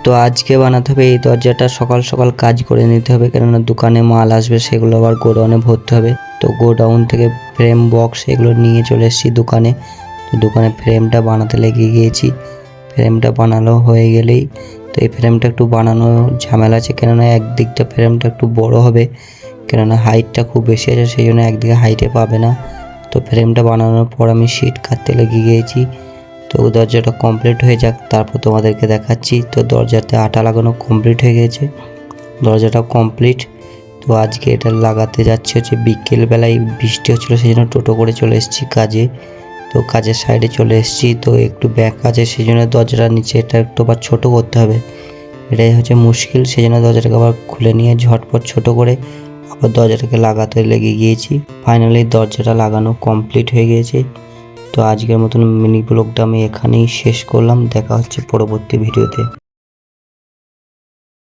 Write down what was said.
তো আজকে বানাতে হবে এই দরজাটা, সকাল সকাল কাজ করে নিতে হবে, কেননা দোকানে মাল আসবে, সেগুলো আবার গোডাউনে ভরতে হবে। তো গোডাউন থেকে ফ্রেম বক্স এগুলো নিয়ে চলে এসেছি দোকানে। তো দোকানে ফ্রেমটা বানাতে লেগে গিয়েছি। ফ্রেমটা বানানো হয়ে গেলেই, তো এই ফ্রেমটা একটু বানানো ঝামেলা আছে, কেননা একদিকটা ফ্রেমটা একটু বড় হবে, কেননা হাইটটা খুব বেশি আছে, সেই জন্য একদিকে হাইটে পাবে না। তো ফ্রেমটা বানানোর পর আমি শিট কাটতে লেগে গিয়েছি। তো দরজাটা কমপ্লিট হয়ে যাক, তারপর তোমাদেরকে দেখাচ্ছি। তো দরজাতে আঠা লাগানো কমপ্লিট হয়ে গেছে, দরজাটা কমপ্লিট। তো আজকে এটা লাগাতে যাচ্ছে হচ্ছে বিকেলবেলায়, বৃষ্টি হচ্ছিলো, সেই জন্য টোটো করে চলে এসেছি কাজে। তো কাজের সাইডে চলে এসেছি, তো একটু ব্যাক আছে, সেই জন্য দরজাটার নিচে এটা একটু আবার ছোটো করতে হবে, এটাই হচ্ছে মুশকিল। সেই জন্য দরজাটাকে আবার খুলে নিয়ে ঝটপট ছোটো করে আবার দরজাটাকে লাগাতে লেগে গিয়েছি। ফাইনালি দরজাটা লাগানো কমপ্লিট হয়ে গিয়েছে। তো আজকের মতন মিনি ব্লগটা আমি এখানেই শেষ করলাম, দেখা হচ্ছে পরবর্তী ভিডিওতে।